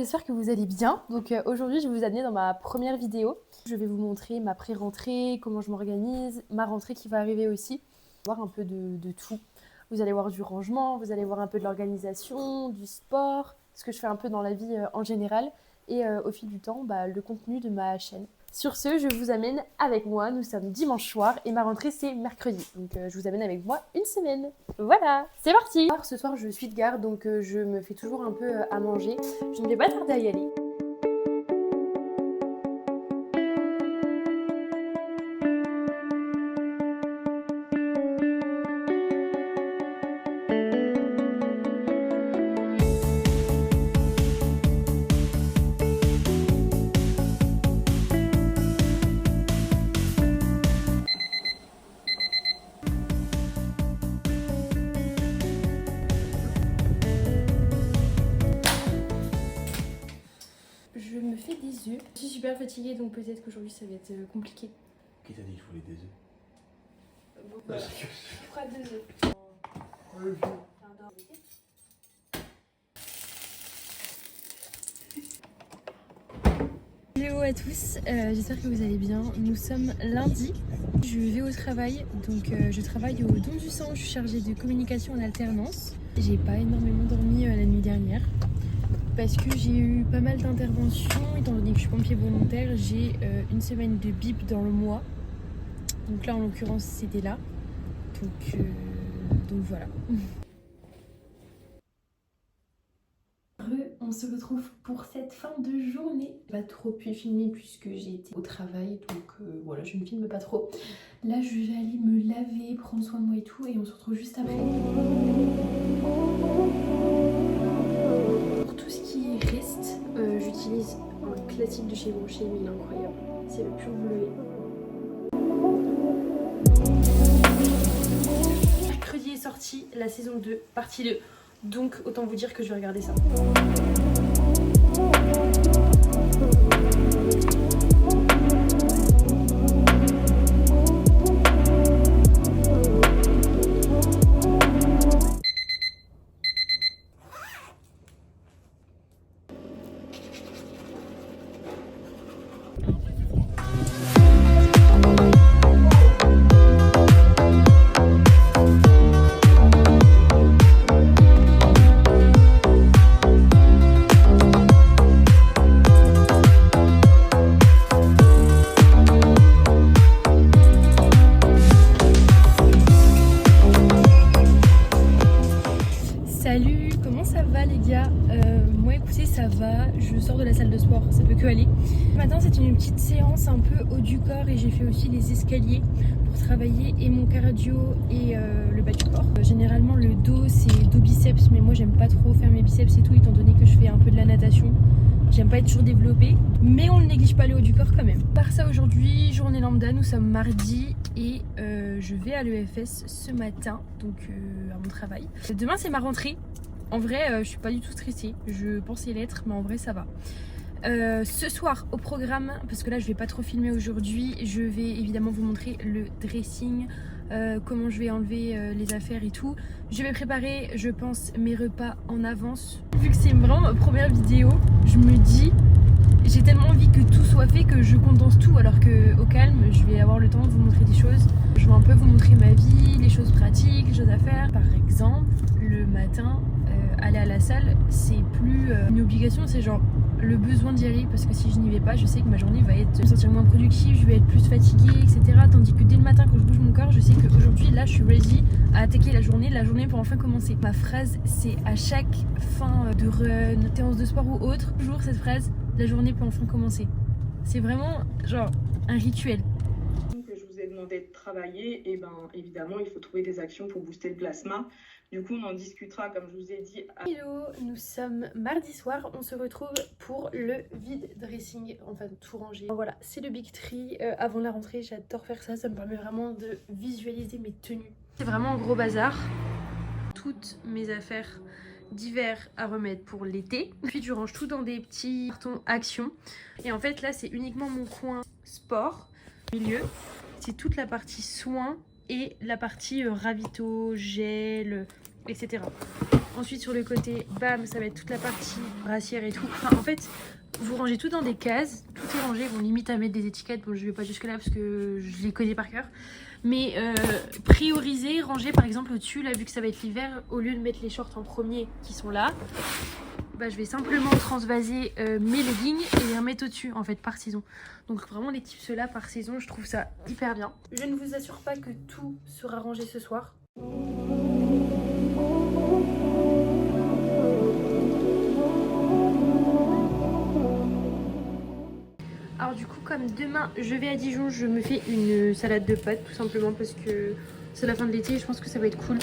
j'espère que vous allez bien. Donc aujourd'hui, je vais vous amener dans ma première vidéo. Je vais vous montrer ma pré-rentrée, comment je m'organise, ma rentrée qui va arriver aussi. Voir un peu de tout. Vous allez voir du rangement, vous allez voir un peu de l'organisation, du sport, ce que je fais un peu dans la vie en général. Et au fil du temps, le contenu de ma chaîne. Sur ce, je vous amène avec moi. Nous sommes dimanche soir et ma rentrée c'est mercredi. Donc je vous amène avec moi une semaine. Voilà, c'est parti. Ce soir je suis de garde donc je me fais toujours un peu à manger. Je ne vais pas tarder à y aller. Je me fais des œufs. Je suis super fatiguée donc peut-être qu'aujourd'hui ça va être compliqué. Qui t'a dit qu'il fallait des œufs? Bon, voilà. Je ferai 2 œufs. Hello à tous, j'espère que vous allez bien. Nous sommes lundi, je vais au travail, donc je travaille au Don du Sang, je suis chargée de communication en alternance. J'ai pas énormément dormi la nuit dernière parce que j'ai eu pas mal d'interventions, étant donné que je suis pompier volontaire, j'ai une semaine de bip dans le mois. Donc là en l'occurrence c'était là, donc voilà. On se retrouve pour cette fin de journée. J'ai pas trop pu filmer puisque j'ai été au travail, donc voilà, je ne filme pas trop. Là je vais aller me laver, prendre soin de moi et tout, et on se retrouve juste après. Pour tout ce qui reste, j'utilise un classique de chez Brochet, mais il est incroyable. C'est le pur bleuet. Mercredi est sorti la saison 2, partie 2. Donc autant vous dire que je vais regarder ça. Salut, comment ça va les gars? Moi écoutez ça va, je sors de la salle de sport, ça peut que aller. Ce matin c'était une petite séance un peu haut du corps et j'ai fait aussi les escaliers pour travailler et mon cardio et le bas du corps. Généralement le dos c'est dos biceps, mais moi j'aime pas trop faire mes biceps et tout étant donné que je fais un peu de la natation. J'aime pas être surdéveloppée, mais on ne néglige pas le haut du corps quand même. Par ça aujourd'hui, journée lambda, nous sommes mardi et je vais à l'EFS ce matin, donc à mon travail. Demain c'est ma rentrée. En vrai, je suis pas du tout stressée. Je pensais l'être, mais en vrai ça va. Ce soir au programme, parce que là je vais pas trop filmer aujourd'hui, je vais évidemment vous montrer le dressing, comment je vais enlever les affaires et tout. Je vais préparer, je pense, mes repas en avance. Vu que c'est vraiment ma première vidéo, je me dis, j'ai tellement envie que tout soit fait que je condense tout, alors que au calme, je vais avoir le temps de vous montrer des choses. Je vais un peu vous montrer ma vie, les choses pratiques, les choses à faire. Par exemple, le matin, aller à la salle, c'est plus une obligation, c'est genre le besoin d'y aller, parce que si je n'y vais pas, je sais que ma journée va être, je vais me sentir moins productive, je vais être plus fatiguée, etc. Tandis que dès le matin, quand je bouge mon corps, je sais qu'aujourd'hui, là, je suis ready à attaquer la journée peut enfin commencer. Ma phrase, c'est à chaque fin de run, séance de sport ou autre, toujours cette phrase, la journée peut enfin commencer. C'est vraiment genre un rituel. Que je vous ai demandé de travailler, et ben évidemment il faut trouver des actions pour booster le plasma. Du coup on en discutera comme je vous ai dit. Hello, nous sommes mardi soir, on se retrouve pour le vide dressing, enfin tout ranger. Voilà, c'est le Big Tree avant la rentrée, j'adore faire ça, ça me permet vraiment de visualiser mes tenues. C'est vraiment un gros bazar. Toutes mes affaires d'hiver à remettre pour l'été. Puis je range tout dans des petits cartons action. Et en fait là c'est uniquement mon coin sport. Milieu, c'est toute la partie soins et la partie ravito, gel, etc. Ensuite sur le côté, bam, ça va être toute la partie brassière et tout. Enfin, en fait, vous rangez tout dans des cases, tout est rangé. Bon, limite à mettre des étiquettes, bon je vais pas jusque là parce que je les connais par cœur. Mais prioriser, ranger par exemple au-dessus, là vu que ça va être l'hiver, au lieu de mettre les shorts en premier qui sont là, bah, je vais simplement transvaser mes leggings et les remettre au-dessus en fait par saison. Donc vraiment les tips là par saison, je trouve ça hyper bien. Je ne vous assure pas que tout sera rangé ce soir. Alors du coup comme demain je vais à Dijon, je me fais une salade de pâtes tout simplement parce que c'est la fin de l'été et je pense que ça va être cool.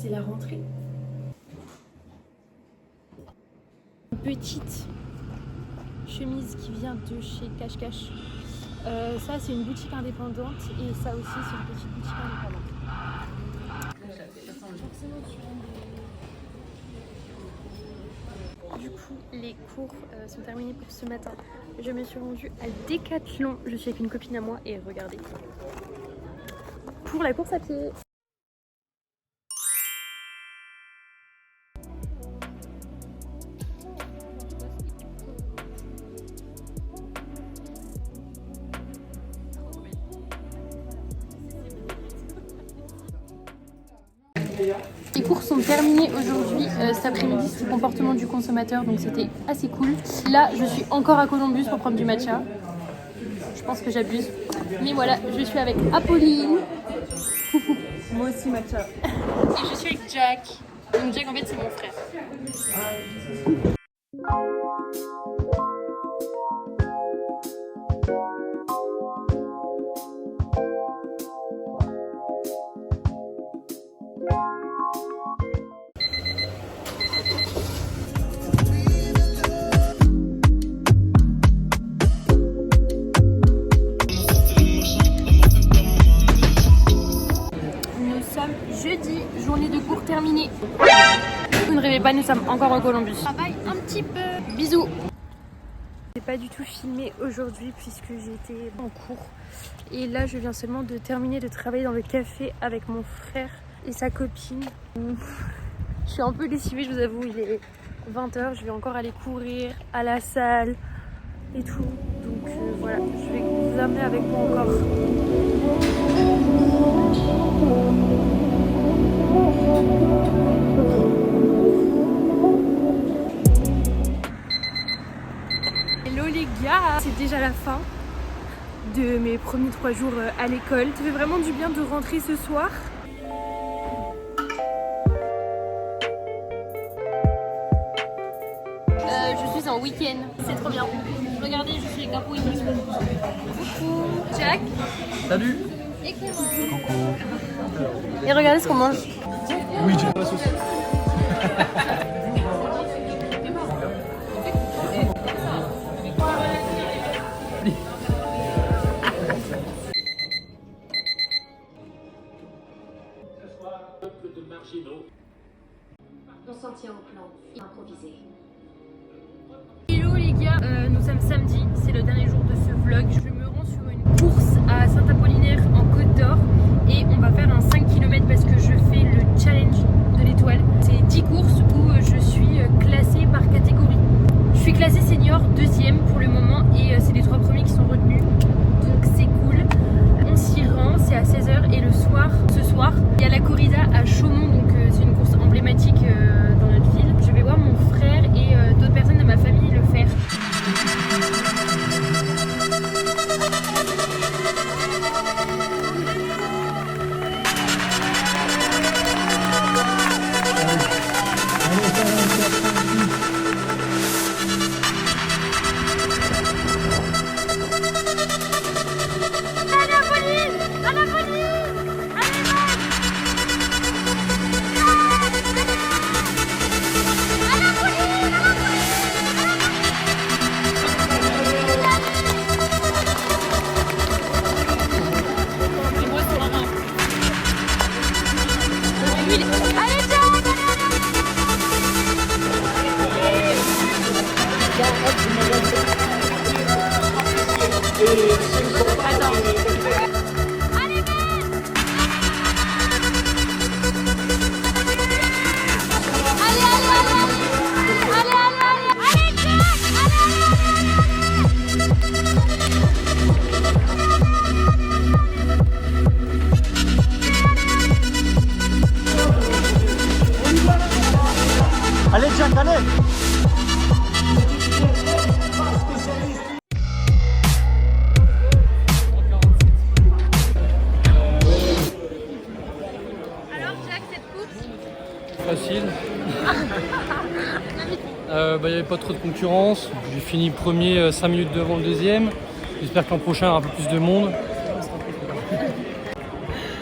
C'est la rentrée. Une petite chemise qui vient de chez Cache Cache. Ça c'est une boutique indépendante et ça aussi c'est une petite boutique indépendante. Du coup les cours sont terminés pour ce matin. Je me suis rendue à Decathlon. Je suis avec une copine à moi et regardez. Pour la course à pied. Les cours sont terminés aujourd'hui, cet après-midi c'était comportement du consommateur donc c'était assez cool. Là je suis encore à Columbus pour prendre du matcha, je pense que j'abuse. Mais voilà, je suis avec Apolline. Moi aussi matcha. Et je suis avec Jack. Donc Jack en fait c'est mon frère. Jeudi, journée de cours terminée. Vous ne rêvez pas, nous sommes encore au Columbus. Travaille un petit peu. Bisous. J'ai pas du tout filmé aujourd'hui puisque j'étais en cours. Et là, je viens seulement de terminer de travailler dans le café avec mon frère et sa copine. Je suis un peu lessivée, je vous avoue, il est 20h. Je vais encore aller courir à la salle et tout. Donc voilà, je vais vous amener avec moi encore. Hello les gars, c'est déjà la fin de mes premiers 3 jours à l'école. Ça fait vraiment du bien de rentrer ce soir. Je suis en week-end, c'est trop bien. Regardez, je suis avec un pouille. Coucou, Jack. Salut. Et Clément. Et regardez ce qu'on mange. Oui, j'ai la sauce. On s'en tient au plan improvisé. Hello les gars, nous sommes samedi, c'est le dernier jour de ce vlog. Je me rends sur une course à Saint-Apollinaire en Côte d'Or et on va faire un 5 km parce que je fais le challenge de l'étoile. C'est 10 courses où je suis classée par catégorie. Je suis classée senior 2e pour le moment et c'est les 3 premiers qui sont retenus. Donc c'est cool. On s'y rend, c'est à 16h et le soir, ce soir, il y a la corrida à Chaumont, donc c'est une course emblématique dans notre ville. Je vais voir mon frère et d'autres personnes de ma famille le faire. Allez Jack, allez. Alors Jack, cette course? Facile. Il n'y avait pas trop de concurrence. J'ai fini premier 5 minutes devant le deuxième. J'espère que l'an prochain il y aura un peu plus de monde.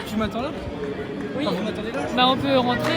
Tu m'attends là? Oui. Enfin, vous m'attendez là? Bah on peut rentrer.